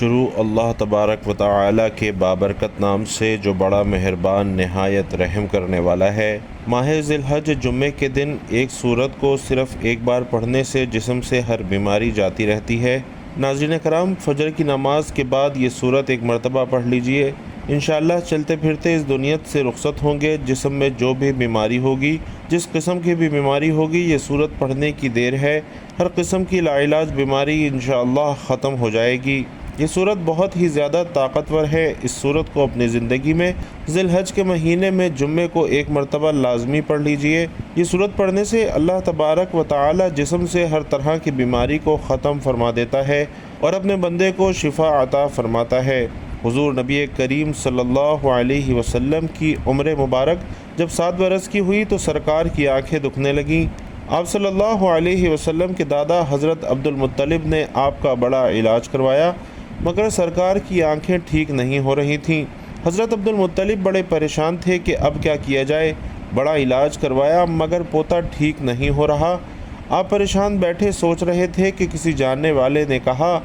شروع اللہ تبارک و تعالی کے بابرکت نام سے جو بڑا مہربان نہایت رحم کرنے والا ہے۔ ماہ ذی الحج جمعے کے دن ایک سورت کو صرف ایک بار پڑھنے سے جسم سے ہر بیماری جاتی رہتی ہے۔ ناظرین کرام، فجر کی نماز کے بعد یہ سورت ایک مرتبہ پڑھ لیجئے، انشاءاللہ چلتے پھرتے اس دنیا سے رخصت ہوں گے۔ جسم میں جو بھی بیماری ہوگی، جس قسم کی بھی بیماری ہوگی، یہ سورت پڑھنے کی دیر ہے۔ ہر قسم کی لاعلاج بیماری انشاءاللہ ختم ہو جائے گی۔ یہ سورت بہت ہی زیادہ طاقتور ہے۔ اس سورت کو اپنی زندگی میں ذی الحج کے مہینے میں جمعے کو ایک مرتبہ لازمی پڑھ لیجئے۔ یہ سورت پڑھنے سے اللہ تبارک و تعالی جسم سے ہر طرح کی بیماری کو ختم فرما دیتا ہے اور اپنے بندے کو شفا عطا فرماتا ہے۔ حضور نبی کریم صلی اللہ علیہ وسلم کی عمر مبارک جب 7 برس کی ہوئی تو سرکار کی آنکھیں دکھنے لگیں۔ آپ صلی اللہ علیہ وسلم کے دادا حضرت عبد المطلب نے آپ کا بڑا علاج کروایا، مگر سرکار کی آنکھیں ٹھیک نہیں ہو رہی تھیں۔ حضرت عبد المطلب بڑے پریشان تھے کہ اب کیا کیا جائے۔ بڑا علاج کروایا مگر پوتا ٹھیک نہیں ہو رہا۔ آپ پریشان بیٹھے سوچ رہے تھے کہ کسی جاننے والے نے کہا،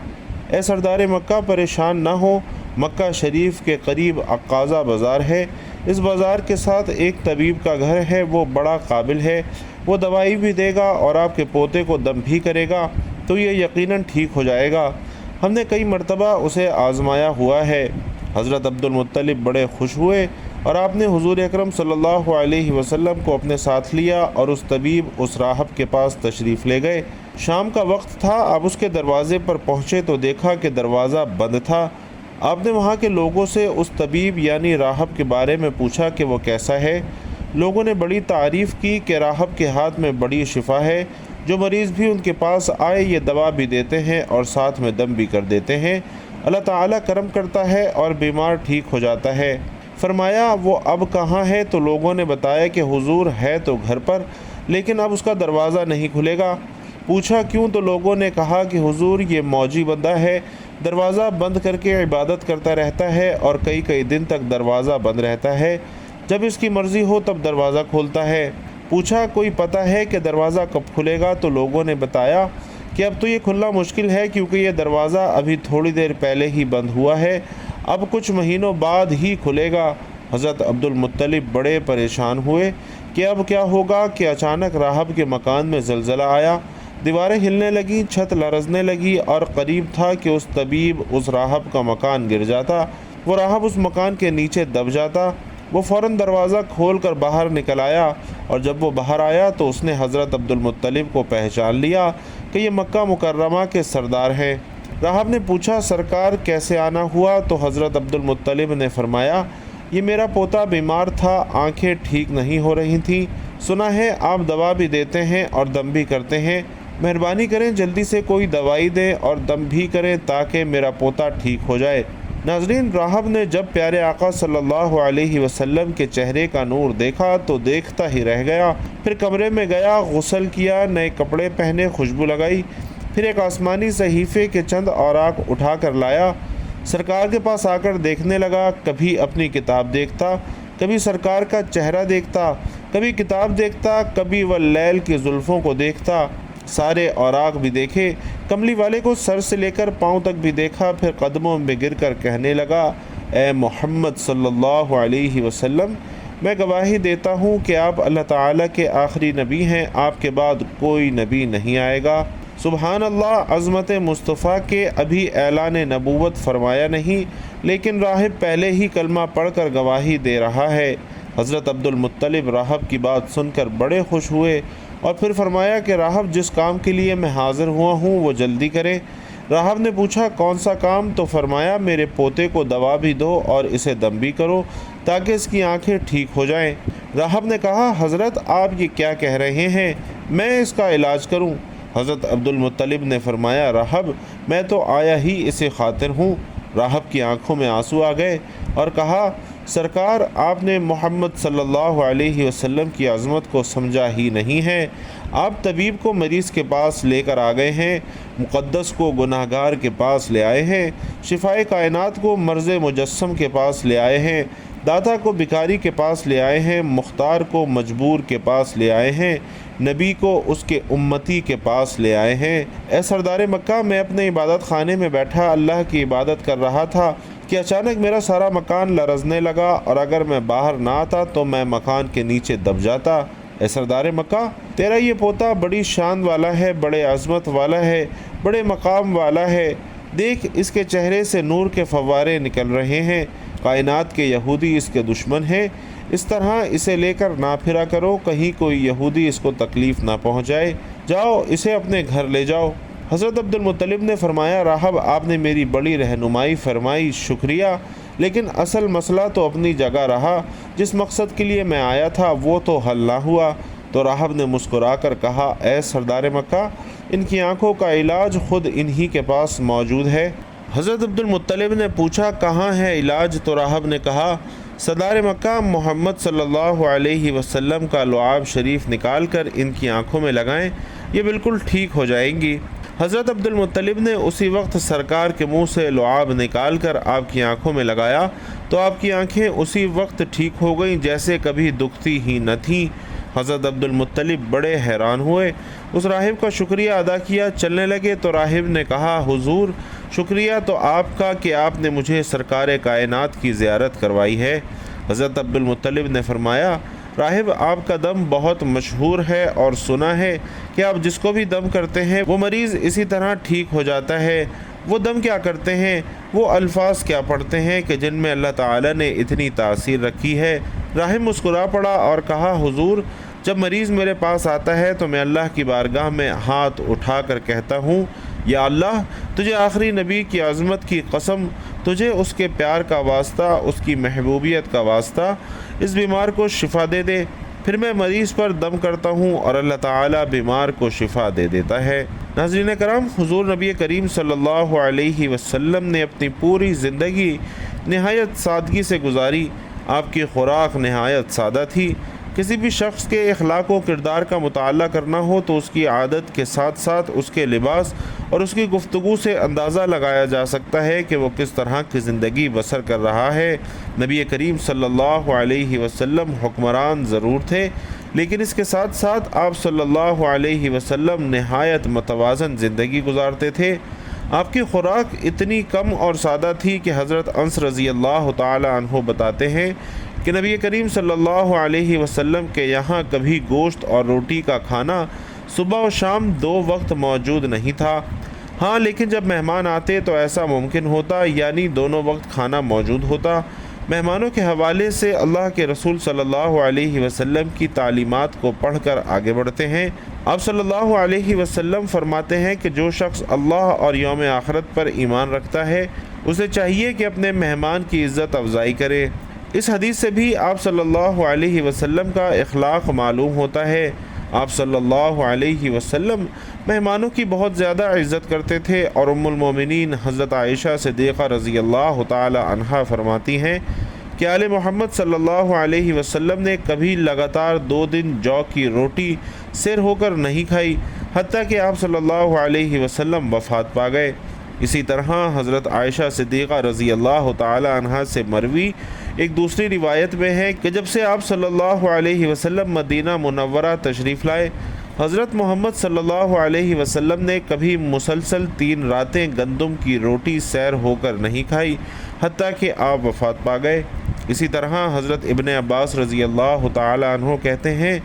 اے سردار مکہ پریشان نہ ہو، مکہ شریف کے قریب عکاظہ بازار ہے، اس بازار کے ساتھ ایک طبیب کا گھر ہے، وہ بڑا قابل ہے، وہ دوائی بھی دے گا اور آپ کے پوتے کو دم بھی کرے گا تو یہ یقیناً ٹھیک ہو جائے گا۔ ہم نے کئی مرتبہ اسے آزمایا ہوا ہے۔ حضرت عبد المطلب بڑے خوش ہوئے اور آپ نے حضور اکرم صلی اللہ علیہ وسلم کو اپنے ساتھ لیا اور اس طبیب اس راہب کے پاس تشریف لے گئے۔ شام کا وقت تھا، آپ اس کے دروازے پر پہنچے تو دیکھا کہ دروازہ بند تھا۔ آپ نے وہاں کے لوگوں سے اس طبیب یعنی راہب کے بارے میں پوچھا کہ وہ کیسا ہے۔ لوگوں نے بڑی تعریف کی کہ راہب کے ہاتھ میں بڑی شفا ہے، جو مریض بھی ان کے پاس آئے یہ دوا بھی دیتے ہیں اور ساتھ میں دم بھی کر دیتے ہیں۔ اللہ تعالیٰ کرم کرتا ہے اور بیمار ٹھیک ہو جاتا ہے۔ فرمایا وہ اب کہاں ہے؟ تو لوگوں نے بتایا کہ حضور ہے تو گھر پر، لیکن اب اس کا دروازہ نہیں کھلے گا۔ پوچھا کیوں؟ تو لوگوں نے کہا کہ حضور یہ موجی بندہ ہے، دروازہ بند کر کے عبادت کرتا رہتا ہے اور کئی دن تک دروازہ بند رہتا ہے، جب اس کی مرضی ہو تب دروازہ کھولتا ہے۔ پوچھا کوئی پتہ ہے کہ دروازہ کب کھلے گا؟ تو لوگوں نے بتایا کہ اب تو یہ کھلنا مشکل ہے، کیونکہ یہ دروازہ ابھی تھوڑی دیر پہلے ہی بند ہوا ہے، اب کچھ مہینوں بعد ہی کھلے گا۔ حضرت عبد المطلب بڑے پریشان ہوئے کہ اب کیا ہوگا کہ اچانک راہب کے مکان میں زلزلہ آیا، دیواریں ہلنے لگیں، چھت لرزنے لگی اور قریب تھا کہ اس طبیب اس راہب کا مکان گر جاتا، وہ راہب اس مکان کے نیچے دب جاتا۔ وہ فوراً دروازہ کھول کر باہر نکل آیا اور جب وہ باہر آیا تو اس نے حضرت عبد المطلب کو پہچان لیا کہ یہ مکہ مکرمہ کے سردار ہیں۔ راہب نے پوچھا سرکار کیسے آنا ہوا؟ تو حضرت عبد المطلب نے فرمایا یہ میرا پوتا بیمار تھا، آنکھیں ٹھیک نہیں ہو رہی تھیں، سنا ہے آپ دوا بھی دیتے ہیں اور دم بھی کرتے ہیں، مہربانی کریں جلدی سے کوئی دوائی دیں اور دم بھی کریں تاکہ میرا پوتا ٹھیک ہو جائے۔ ناظرین، راہب نے جب پیارے آقا صلی اللہ علیہ وسلم کے چہرے کا نور دیکھا تو دیکھتا ہی رہ گیا۔ پھر کمرے میں گیا، غسل کیا، نئے کپڑے پہنے، خوشبو لگائی، پھر ایک آسمانی صحیفے کے چند اوراق اٹھا کر لایا، سرکار کے پاس آ کر دیکھنے لگا۔ کبھی اپنی کتاب دیکھتا، کبھی سرکار کا چہرہ دیکھتا، کبھی کتاب دیکھتا، کبھی واللیل کی زلفوں کو دیکھتا۔ سارے اوراق بھی دیکھے، کملی والے کو سر سے لے کر پاؤں تک بھی دیکھا، پھر قدموں میں گر کر کہنے لگا، اے محمد صلی اللہ علیہ وسلم، میں گواہی دیتا ہوں کہ آپ اللہ تعالیٰ کے آخری نبی ہیں، آپ کے بعد کوئی نبی نہیں آئے گا۔ سبحان اللہ، عظمت مصطفیٰ کے ابھی اعلان نبوت فرمایا نہیں، لیکن راہب پہلے ہی کلمہ پڑھ کر گواہی دے رہا ہے۔ حضرت عبد المطلب راہب کی بات سن کر بڑے خوش ہوئے اور پھر فرمایا کہ راہب جس کام کے لیے میں حاضر ہوا ہوں وہ جلدی کرے۔ راہب نے پوچھا کون سا کام؟ تو فرمایا میرے پوتے کو دوا بھی دو اور اسے دم بھی کرو تاکہ اس کی آنکھیں ٹھیک ہو جائیں۔ راہب نے کہا حضرت آپ یہ کیا کہہ رہے ہیں، میں اس کا علاج کروں؟ حضرت عبد المطلب نے فرمایا راہب میں تو آیا ہی اسی خاطر ہوں۔ راہب کی آنکھوں میں آنسو آ گئے اور کہا سرکار آپ نے محمد صلی اللہ علیہ وسلم کی عظمت کو سمجھا ہی نہیں ہے۔ آپ طبیب کو مریض کے پاس لے کر آ گئے ہیں، مقدس کو گناہ گار کے پاس لے آئے ہیں، شفائے کائنات کو مرض مجسم کے پاس لے آئے ہیں، داتا کو بھکاری کے پاس لے آئے ہیں، مختار کو مجبور کے پاس لے آئے ہیں، نبی کو اس کے امتی کے پاس لے آئے ہیں۔ اے سردار مکہ، میں اپنے عبادت خانے میں بیٹھا اللہ کی عبادت کر رہا تھا کہ اچانک میرا سارا مکان لرزنے لگا، اور اگر میں باہر نہ آتا تو میں مکان کے نیچے دب جاتا۔ اے سردار مکہ، تیرا یہ پوتا بڑی شان والا ہے، بڑے عظمت والا ہے، بڑے مقام والا ہے۔ دیکھ، اس کے چہرے سے نور کے فوارے نکل رہے ہیں۔ کائنات کے یہودی اس کے دشمن ہیں، اس طرح اسے لے کر نہ پھرا کرو، کہیں کوئی یہودی اس کو تکلیف نہ پہنچائے۔ جاؤ، اسے اپنے گھر لے جاؤ۔ حضرت عبد المطلب نے فرمایا، راہب، آپ نے میری بڑی رہنمائی فرمائی، شکریہ، لیکن اصل مسئلہ تو اپنی جگہ رہا، جس مقصد کے لیے میں آیا تھا وہ تو حل نہ ہوا۔ تو راہب نے مسکرا کر کہا، اے سردار مکہ، ان کی آنکھوں کا علاج خود انہی کے پاس موجود ہے۔ حضرت عبد المطلب نے پوچھا، کہاں ہے علاج؟ تو راہب نے کہا، سردار مکہ، محمد صلی اللہ علیہ وسلم کا لعاب شریف نکال کر ان کی آنکھوں میں لگائیں، یہ بالکل ٹھیک ہو جائیں گی۔ حضرت عبد المطلب نے اسی وقت سرکار کے منہ سے لعاب نکال کر آپ کی آنکھوں میں لگایا تو آپ کی آنکھیں اسی وقت ٹھیک ہو گئیں جیسے کبھی دکھتی ہی نہ تھیں۔ حضرت عبد المطلب بڑے حیران ہوئے، اس راہب کا شکریہ ادا کیا، چلنے لگے تو راہب نے کہا، حضور، شکریہ تو آپ کا کہ آپ نے مجھے سرکار کائنات کی زیارت کروائی ہے۔ حضرت عبد المطلب نے فرمایا، راہب، آپ کا دم بہت مشہور ہے اور سنا ہے کہ آپ جس کو بھی دم کرتے ہیں وہ مریض اسی طرح ٹھیک ہو جاتا ہے۔ وہ دم کیا کرتے ہیں؟ وہ الفاظ کیا پڑھتے ہیں کہ جن میں اللہ تعالیٰ نے اتنی تاثیر رکھی ہے؟ راہب مسکرا پڑا اور کہا، حضور، جب مریض میرے پاس آتا ہے تو میں اللہ کی بارگاہ میں ہاتھ اٹھا کر کہتا ہوں، یا اللہ، تجھے آخری نبی کی عظمت کی قسم، تجھے اس کے پیار کا واسطہ، اس کی محبوبیت کا واسطہ، اس بیمار کو شفا دے دے۔ پھر میں مریض پر دم کرتا ہوں اور اللہ تعالیٰ بیمار کو شفا دے دیتا ہے۔ ناظرین کرام، حضور نبی کریم صلی اللہ علیہ وسلم نے اپنی پوری زندگی نہایت سادگی سے گزاری۔ آپ کی خوراک نہایت سادہ تھی۔ کسی بھی شخص کے اخلاق و کردار کا مطالعہ کرنا ہو تو اس کی عادت کے ساتھ ساتھ اس کے لباس اور اس کی گفتگو سے اندازہ لگایا جا سکتا ہے کہ وہ کس طرح کی زندگی بسر کر رہا ہے۔ نبی کریم صلی اللہ علیہ وسلم حکمران ضرور تھے، لیکن اس کے ساتھ ساتھ آپ صلی اللہ علیہ وسلم نہایت متوازن زندگی گزارتے تھے۔ آپ کی خوراک اتنی کم اور سادہ تھی کہ حضرت انس رضی اللہ تعالی عنہ بتاتے ہیں کہ نبی کریم صلی اللہ علیہ وسلم کے یہاں کبھی گوشت اور روٹی کا کھانا صبح و شام 2 وقت موجود نہیں تھا۔ ہاں، لیکن جب مہمان آتے تو ایسا ممکن ہوتا، یعنی دونوں وقت کھانا موجود ہوتا۔ مہمانوں کے حوالے سے اللہ کے رسول صلی اللہ علیہ وسلم کی تعلیمات کو پڑھ کر آگے بڑھتے ہیں۔ آپ صلی اللہ علیہ وسلم فرماتے ہیں کہ جو شخص اللہ اور یوم آخرت پر ایمان رکھتا ہے اسے چاہیے کہ اپنے مہمان کی عزت افزائی کرے۔ اس حدیث سے بھی آپ صلی اللہ علیہ وسلم کا اخلاق معلوم ہوتا ہے۔ آپ صلی اللہ علیہ وسلم مہمانوں کی بہت زیادہ عزت کرتے تھے، اور ام المومنین حضرت عائشہ صدیقہ رضی اللہ تعالی عنہا فرماتی ہیں کہ آل محمد صلی اللہ علیہ وسلم نے کبھی لگاتار 2 دن جو کی روٹی سیر ہو کر نہیں کھائی، حتیٰ کہ آپ صلی اللہ علیہ وسلم وفات پا گئے۔ اسی طرح حضرت عائشہ صدیقہ رضی اللہ تعالی عنہا سے مروی ایک دوسری روایت میں ہے کہ جب سے آپ صلی اللہ علیہ وسلم مدینہ منورہ تشریف لائے، حضرت محمد صلی اللہ علیہ وسلم نے کبھی مسلسل 3 راتیں گندم کی روٹی سیر ہو کر نہیں کھائی، حتیٰ کہ آپ وفات پا گئے۔ اسی طرح حضرت ابن عباس رضی اللہ تعالی عنہ کہتے ہیں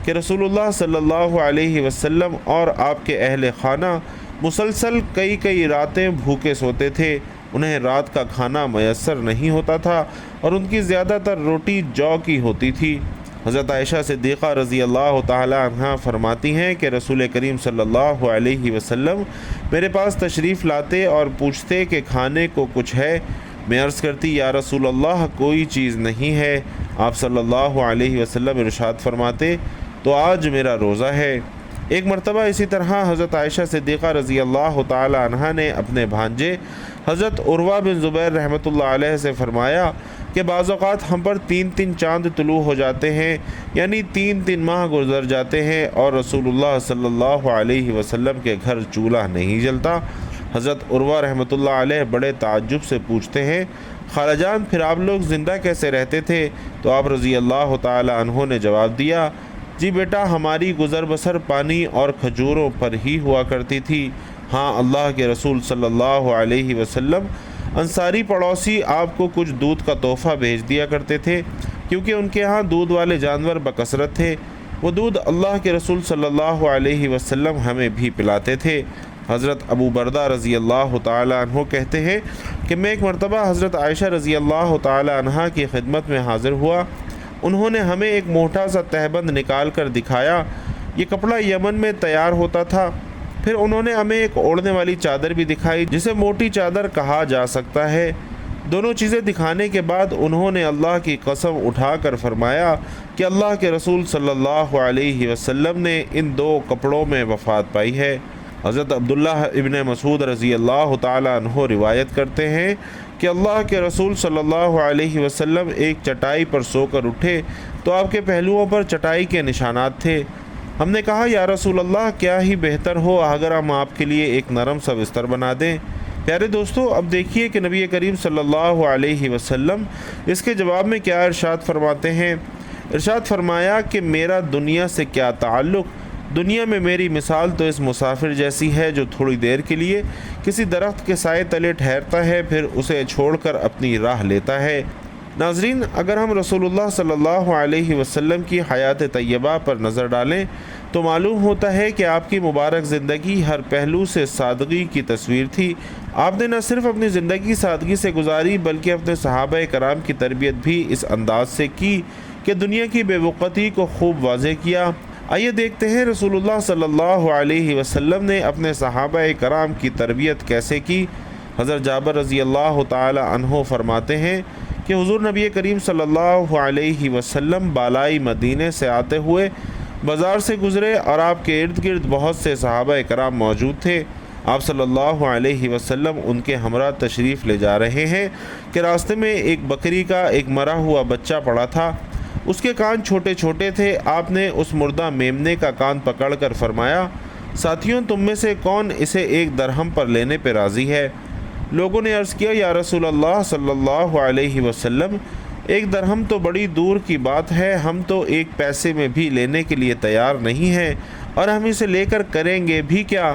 کہ رسول اللہ صلی اللہ علیہ وسلم اور آپ کے اہل خانہ مسلسل کئی راتیں بھوکے سوتے تھے، انہیں رات کا کھانا میسر نہیں ہوتا تھا اور ان کی زیادہ تر روٹی جو کی ہوتی تھی۔ حضرت عائشہ صدیقہ رضی اللہ تعالی عنہا فرماتی ہیں کہ رسول کریم صلی اللہ علیہ وسلم میرے پاس تشریف لاتے اور پوچھتے کہ کھانے کو کچھ ہے؟ میں عرض کرتی، یا رسول اللہ، کوئی چیز نہیں ہے۔ آپ صلی اللہ علیہ وسلم ارشاد فرماتے، تو آج میرا روزہ ہے۔ ایک مرتبہ اسی طرح حضرت عائشہ صدیقہ رضی اللہ تعالی عنہا نے اپنے بھانجے حضرت عروہ بن زبیر رحمۃ اللہ علیہ سے فرمایا کہ بعض اوقات ہم پر 3 چاند طلوع ہو جاتے ہیں، یعنی 3 ماہ گزر جاتے ہیں اور رسول اللہ صلی اللہ علیہ وسلم کے گھر چولہا نہیں جلتا۔ حضرت عروہ رحمۃ اللہ علیہ بڑے تعجب سے پوچھتے ہیں، خالہ جان، پھر آپ لوگ زندہ کیسے رہتے تھے؟ تو آپ رضی اللہ تعالی عنہ نے جواب دیا، جی بیٹا، ہماری گزر بسر پانی اور کھجوروں پر ہی ہوا کرتی تھی۔ ہاں، اللہ کے رسول صلی اللہ علیہ وسلم انصاری پڑوسی آپ کو کچھ دودھ کا تحفہ بھیج دیا کرتے تھے، کیونکہ ان کے ہاں دودھ والے جانور بکثرت تھے۔ وہ دودھ اللہ کے رسول صلی اللہ علیہ وسلم ہمیں بھی پلاتے تھے۔ حضرت ابو بردہ رضی اللہ تعالی عنہ کہتے ہیں کہ میں ایک مرتبہ حضرت عائشہ رضی اللہ تعالی عنہ کی خدمت میں حاضر ہوا۔ انہوں نے ہمیں ایک موٹا سا تہبند نکال کر دکھایا۔ یہ کپڑا یمن میں تیار ہوتا تھا۔ پھر انہوں نے ہمیں ایک اوڑھنے والی چادر بھی دکھائی جسے موٹی چادر کہا جا سکتا ہے۔ دونوں چیزیں دکھانے کے بعد انہوں نے اللہ کی قسم اٹھا کر فرمایا کہ اللہ کے رسول صلی اللہ علیہ وسلم نے ان دو کپڑوں میں وفات پائی ہے۔ حضرت عبداللہ ابن مسعود رضی اللہ تعالی عنہ روایت کرتے ہیں کہ اللہ کے رسول صلی اللہ علیہ وسلم ایک چٹائی پر سو کر اٹھے تو آپ کے پہلوؤں پر چٹائی کے نشانات تھے۔ ہم نے کہا، یا رسول اللہ، کیا ہی بہتر ہو اگر ہم آپ کے لیے ایک نرم سا بستر بنا دیں۔ پیارے دوستو، اب دیکھیے کہ نبی کریم صلی اللہ علیہ وسلم اس کے جواب میں کیا ارشاد فرماتے ہیں۔ ارشاد فرمایا کہ میرا دنیا سے کیا تعلق، دنیا میں میری مثال تو اس مسافر جیسی ہے جو تھوڑی دیر کے لیے کسی درخت کے سائے تلے ٹھہرتا ہے، پھر اسے چھوڑ کر اپنی راہ لیتا ہے۔ ناظرین، اگر ہم رسول اللہ صلی اللہ علیہ وسلم کی حیات طیبہ پر نظر ڈالیں تو معلوم ہوتا ہے کہ آپ کی مبارک زندگی ہر پہلو سے سادگی کی تصویر تھی۔ آپ نے نہ صرف اپنی زندگی سادگی سے گزاری بلکہ اپنے صحابہ کرام کی تربیت بھی اس انداز سے کی کہ دنیا کی بے وقتی کو خوب واضح کیا۔ آئیے دیکھتے ہیں رسول اللہ صلی اللہ علیہ وسلم نے اپنے صحابہ کرام کی تربیت کیسے کی۔ حضرت جابر رضی اللہ تعالی عنہ فرماتے ہیں کہ حضور نبی کریم صلی اللہ علیہ وسلم بالائی مدینے سے آتے ہوئے بازار سے گزرے اور آپ کے ارد گرد بہت سے صحابہ کرام موجود تھے۔ آپ صلی اللہ علیہ وسلم ان کے ہمراہ تشریف لے جا رہے ہیں کہ راستے میں ایک بکری کا ایک مرا ہوا بچہ پڑا تھا۔ اس کے کان چھوٹے چھوٹے تھے۔ آپ نے اس مردہ میمنے کا کان پکڑ کر فرمایا، ساتھیوں، تم میں سے کون اسے 1 درہم پر لینے پہ راضی ہے؟ لوگوں نے عرض کیا، یا رسول اللہ صلی اللہ علیہ وسلم، 1 درہم تو بڑی دور کی بات ہے، ہم تو 1 پیسے میں بھی لینے کے لیے تیار نہیں ہیں، اور ہم اسے لے کر کریں گے بھی کیا؟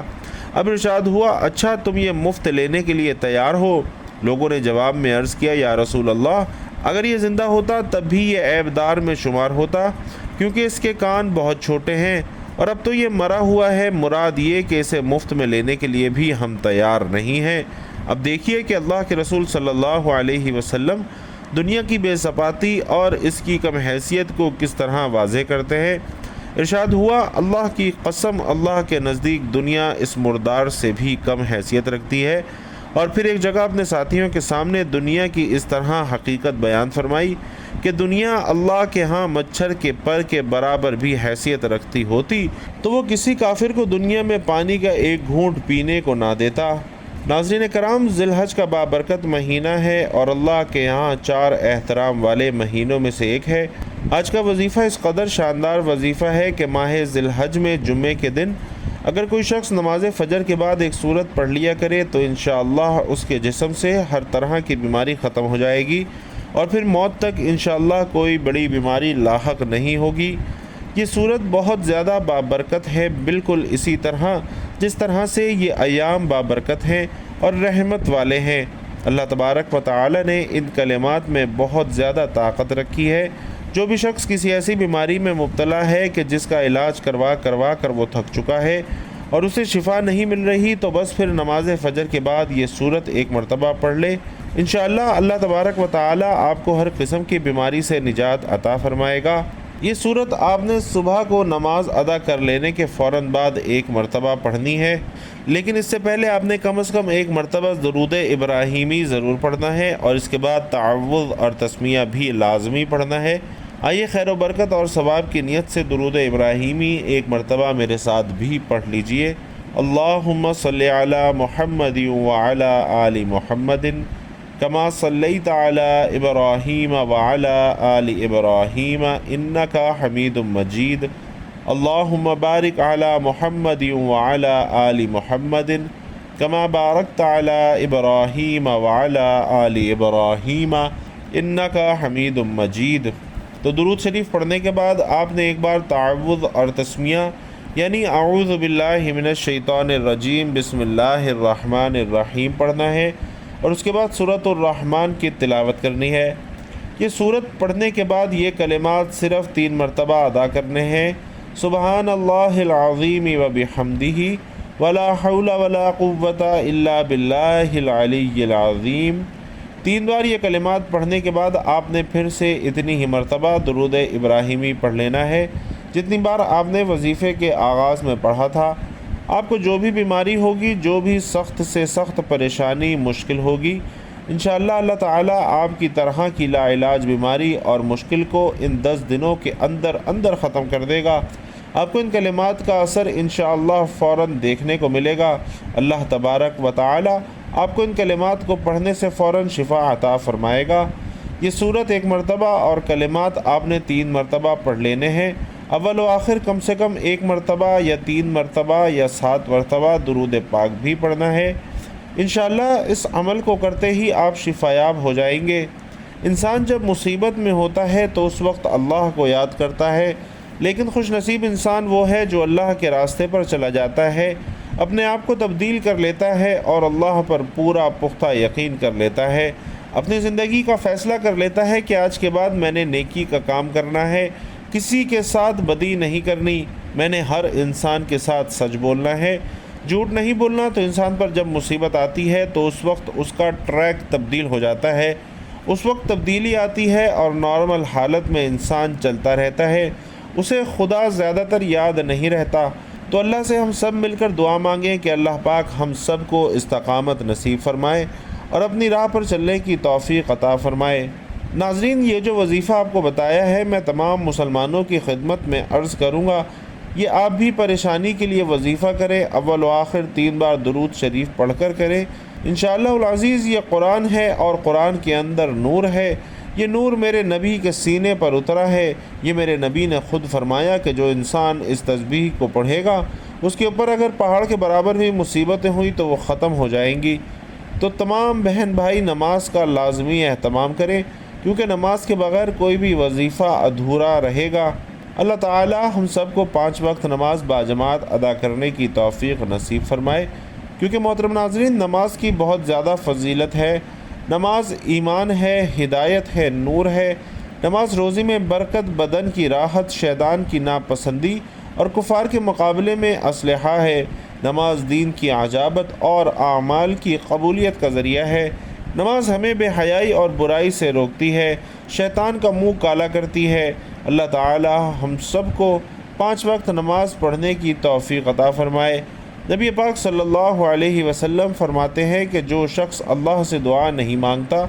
اب ارشاد ہوا، اچھا تم یہ مفت لینے کے لیے تیار ہو؟ لوگوں نے جواب میں عرض کیا، یا رسول اللہ، اگر یہ زندہ ہوتا تب بھی یہ عیب دار میں شمار ہوتا، کیونکہ اس کے کان بہت چھوٹے ہیں، اور اب تو یہ مرا ہوا ہے، مراد یہ کہ اسے مفت میں لینے کے لیے بھی ہم تیار نہیں ہیں۔ اب دیکھیے کہ اللہ کے رسول صلی اللہ علیہ وسلم دنیا کی بے ثباتی اور اس کی کم حیثیت کو کس طرح واضح کرتے ہیں۔ ارشاد ہوا، اللہ کی قسم، اللہ کے نزدیک دنیا اس مردار سے بھی کم حیثیت رکھتی ہے۔ اور پھر ایک جگہ اپنے ساتھیوں کے سامنے دنیا کی اس طرح حقیقت بیان فرمائی کہ دنیا اللہ کے ہاں مچھر کے پر کے برابر بھی حیثیت رکھتی ہوتی تو وہ کسی کافر کو دنیا میں پانی کا 1 گھونٹ پینے کو نہ دیتا۔ ناظرین کرام، ذی الحج کا بابرکت مہینہ ہے اور اللہ کے یہاں 4 احترام والے مہینوں میں سے ایک ہے۔ آج کا وظیفہ اس قدر شاندار وظیفہ ہے کہ ماہ ذی الحج میں جمعے کے دن اگر کوئی شخص نماز فجر کے بعد ایک سورت پڑھ لیا کرے تو انشاءاللہ اس کے جسم سے ہر طرح کی بیماری ختم ہو جائے گی اور پھر موت تک انشاءاللہ کوئی بڑی بیماری لاحق نہیں ہوگی۔ یہ سورت بہت زیادہ بابرکت ہے، بالکل اسی طرح جس طرح سے یہ ایام بابرکت ہیں اور رحمت والے ہیں۔ اللہ تبارک و تعالی نے ان کلمات میں بہت زیادہ طاقت رکھی ہے۔ جو بھی شخص کسی ایسی بیماری میں مبتلا ہے کہ جس کا علاج کروا کر وہ تھک چکا ہے اور اسے شفا نہیں مل رہی، تو بس پھر نماز فجر کے بعد یہ سورت 1 مرتبہ پڑھ لے، انشاءاللہ اللہ تبارک و تعالی آپ کو ہر قسم کی بیماری سے نجات عطا فرمائے گا۔ یہ سورت آپ نے صبح کو نماز ادا کر لینے کے فوراً بعد 1 مرتبہ پڑھنی ہے، لیکن اس سے پہلے آپ نے کم از کم 1 مرتبہ درود ابراہیمی ضرور پڑھنا ہے اور اس کے بعد تعوذ اور تسمیہ بھی لازمی پڑھنا ہے۔ آئیے خیر و برکت اور ثواب کی نیت سے درود ابراہیمی 1 مرتبہ میرے ساتھ بھی پڑھ لیجئے۔ اللہم صلی علی محمد وعلی آل محمد کما صلیت علی ابراہیم وعلی آل ابراہیم انک حمید مجید۔ اللہم بارک علی محمد وعلی آل محمد کما بارکت علی ابراہیم وعلی آل ابراہیم انک حمید مجید۔ تو درود شریف پڑھنے کے بعد آپ نے ایک بار تعوذ اور تسمیہ یعنی اعوذ باللہ من الشیطان الرجیم بسم اللہ الرحمن الرحیم پڑھنا ہے، اور اس کے بعد سورۃ الرحمن کی تلاوت کرنی ہے۔ یہ سورت پڑھنے کے بعد یہ کلمات صرف 3 مرتبہ ادا کرنے ہیں: سبحان اللہ العظیم و بحمدہ ولا حول ولا قوۃ الا باللہ العلی العظیم۔ 3 بار یہ کلمات پڑھنے کے بعد آپ نے پھر سے اتنی ہی مرتبہ درود ابراہیمی پڑھ لینا ہے جتنی بار آپ نے وظیفے کے آغاز میں پڑھا تھا۔ آپ کو جو بھی بیماری ہوگی، جو بھی سخت سے سخت پریشانی مشکل ہوگی، انشاءاللہ اللہ تعالیٰ آپ کی طرح کی لا علاج بیماری اور مشکل کو ان 10 دنوں کے اندر اندر ختم کر دے گا۔ آپ کو ان کلمات کا اثر انشاءاللہ فوراً دیکھنے کو ملے گا۔ اللہ تبارک و تعالیٰ آپ کو ان کلمات کو پڑھنے سے فوراً شفا عطا فرمائے گا۔ یہ سورت 1 مرتبہ اور کلمات آپ نے 3 مرتبہ پڑھ لینے ہیں۔ اول و آخر کم سے کم 1 مرتبہ یا 3 مرتبہ یا 7 مرتبہ درود پاک بھی پڑھنا ہے۔ انشاءاللہ اس عمل کو کرتے ہی آپ شفا یاب ہو جائیں گے۔ انسان جب مصیبت میں ہوتا ہے تو اس وقت اللہ کو یاد کرتا ہے، لیکن خوش نصیب انسان وہ ہے جو اللہ کے راستے پر چلا جاتا ہے، اپنے آپ کو تبدیل کر لیتا ہے اور اللہ پر پورا پختہ یقین کر لیتا ہے، اپنی زندگی کا فیصلہ کر لیتا ہے کہ آج کے بعد میں نے نیکی کا کام کرنا ہے، کسی کے ساتھ بدی نہیں کرنی، میں نے ہر انسان کے ساتھ سچ بولنا ہے، جھوٹ نہیں بولنا۔ تو انسان پر جب مصیبت آتی ہے تو اس وقت اس کا ٹریک تبدیل ہو جاتا ہے، اس وقت تبدیلی آتی ہے اور نارمل حالت میں انسان چلتا رہتا ہے، اسے خدا زیادہ تر یاد نہیں رہتا۔ تو اللہ سے ہم سب مل کر دعا مانگیں کہ اللہ پاک ہم سب کو استقامت نصیب فرمائے اور اپنی راہ پر چلنے کی توفیق عطا فرمائے۔ ناظرین، یہ جو وظیفہ آپ کو بتایا ہے میں تمام مسلمانوں کی خدمت میں عرض کروں گا، یہ آپ بھی پریشانی کے لیے وظیفہ کریں، اول و آخر 3 بار درود شریف پڑھ کر کریں۔ انشاءاللہ العزیز یہ قرآن ہے اور قرآن کے اندر نور ہے، یہ نور میرے نبی کے سینے پر اترا ہے۔ یہ میرے نبی نے خود فرمایا کہ جو انسان اس تسبیح کو پڑھے گا اس کے اوپر اگر پہاڑ کے برابر بھی مصیبتیں ہوئی تو وہ ختم ہو جائیں گی۔ تو تمام بہن بھائی نماز کا لازمی اہتمام کریں، کیونکہ نماز کے بغیر کوئی بھی وظیفہ ادھورا رہے گا۔ اللہ تعالی ہم سب کو 5 وقت نماز باجماعت ادا کرنے کی توفیق نصیب فرمائے، کیونکہ محترم ناظرین نماز کی بہت زیادہ فضیلت ہے۔ نماز ایمان ہے، ہدایت ہے، نور ہے۔ نماز روزی میں برکت، بدن کی راحت، شیطان کی ناپسندی اور کفار کے مقابلے میں اسلحہ ہے۔ نماز دین کی عجابت اور اعمال کی قبولیت کا ذریعہ ہے۔ نماز ہمیں بے حیائی اور برائی سے روکتی ہے، شیطان کا منہ کالا کرتی ہے۔ اللہ تعالی ہم سب کو 5 وقت نماز پڑھنے کی توفیق عطا فرمائے۔ نبی پاک صلی اللہ علیہ وسلم فرماتے ہیں کہ جو شخص اللہ سے دعا نہیں مانگتا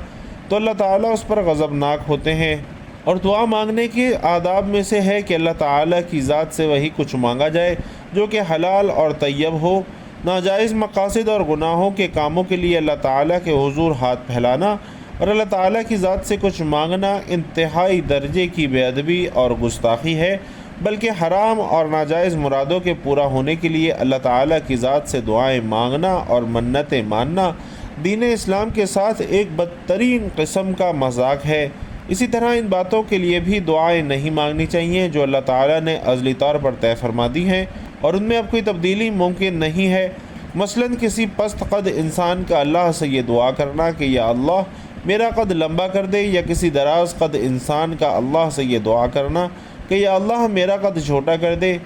تو اللہ تعالیٰ اس پر غضبناک ہوتے ہیں، اور دعا مانگنے کے آداب میں سے ہے کہ اللہ تعالیٰ کی ذات سے وہی کچھ مانگا جائے جو کہ حلال اور طیب ہو۔ ناجائز مقاصد اور گناہوں کے کاموں کے لیے اللہ تعالیٰ کے حضور ہاتھ پھیلانا اور اللہ تعالیٰ کی ذات سے کچھ مانگنا انتہائی درجے کی بے ادبی اور گستاخی ہے، بلکہ حرام اور ناجائز مرادوں کے پورا ہونے کے لیے اللہ تعالیٰ کی ذات سے دعائیں مانگنا اور منتیں ماننا دین اسلام کے ساتھ ایک بدترین قسم کا مذاق ہے۔ اسی طرح ان باتوں کے لیے بھی دعائیں نہیں مانگنی چاہیے جو اللہ تعالیٰ نے ازلی طور پر طے فرما دی ہیں اور ان میں اب کوئی تبدیلی ممکن نہیں ہے۔ مثلاً کسی پست قد انسان کا اللہ سے یہ دعا کرنا کہ یا اللہ میرا قد لمبا کر دے، یا کسی دراز قد انسان کا اللہ سے یہ دعا کرنا کہ یا اللہ میرا قد چھوٹا کر دے،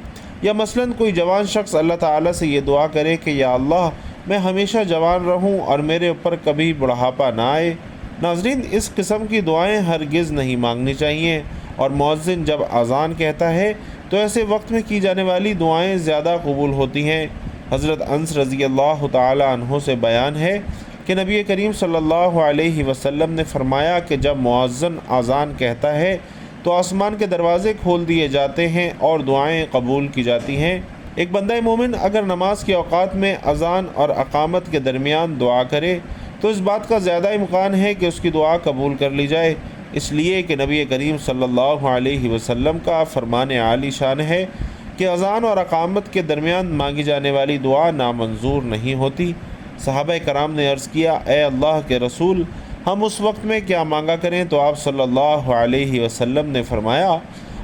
یا مثلاً کوئی جوان شخص اللہ تعالیٰ سے یہ دعا کرے کہ یا اللہ میں ہمیشہ جوان رہوں اور میرے اوپر کبھی بڑھاپا نہ آئے۔ ناظرین، اس قسم کی دعائیں ہرگز نہیں مانگنی چاہیے، اور مؤذن جب اذان کہتا ہے تو ایسے وقت میں کی جانے والی دعائیں زیادہ قبول ہوتی ہیں۔ حضرت انس رضی اللہ تعالی عنہ سے بیان ہے کہ نبی کریم صلی اللہ علیہ وسلم نے فرمایا کہ جب مؤذن اذان کہتا ہے تو آسمان کے دروازے کھول دیے جاتے ہیں اور دعائیں قبول کی جاتی ہیں۔ ایک بندہ مومن اگر نماز کے اوقات میں اذان اور اقامت کے درمیان دعا کرے تو اس بات کا زیادہ امکان ہے کہ اس کی دعا قبول کر لی جائے، اس لیے کہ نبی کریم صلی اللہ علیہ وسلم کا فرمان عالی شان ہے کہ اذان اور اقامت کے درمیان مانگی جانے والی دعا نامنظور نہیں ہوتی۔ صحابہ کرام نے عرض کیا، اے اللہ کے رسول، ہم اس وقت میں کیا مانگا کریں؟ تو آپ صلی اللہ علیہ وسلم نے فرمایا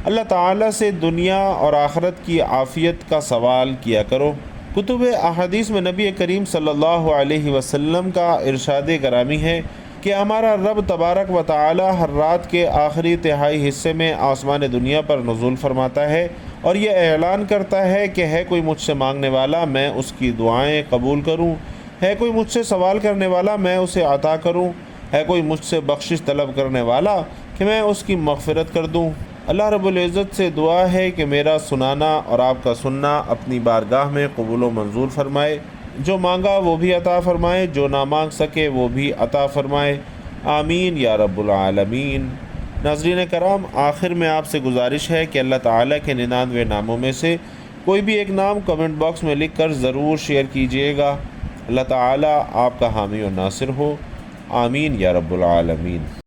اللہ تعالیٰ سے دنیا اور آخرت کی عافیت کا سوال کیا کرو۔ کتب احادیث میں نبی کریم صلی اللہ علیہ وسلم کا ارشاد گرامی ہے کہ ہمارا رب تبارک و تعالی ہر رات کے آخری تہائی حصے میں آسمان دنیا پر نزول فرماتا ہے اور یہ اعلان کرتا ہے کہ ہے کوئی مجھ سے مانگنے والا میں اس کی دعائیں قبول کروں، ہے کوئی مجھ سے سوال کرنے والا میں اسے عطا کروں، ہے کوئی مجھ سے بخشش طلب کرنے والا کہ میں اس کی مغفرت کر دوں۔ اللہ رب العزت سے دعا ہے کہ میرا سنانا اور آپ کا سننا اپنی بارگاہ میں قبول و منظور فرمائے، جو مانگا وہ بھی عطا فرمائے، جو نہ مانگ سکے وہ بھی عطا فرمائے، آمین یا رب العالمین۔ ناظرین کرام، آخر میں آپ سے گزارش ہے کہ اللہ تعالیٰ کے 99 ناموں میں سے کوئی بھی ایک نام کمنٹ باکس میں لکھ کر ضرور شیئر کیجئے گا۔ اللہ تعالیٰ آپ کا حامی و ناصر ہو، آمین یا رب العالمین۔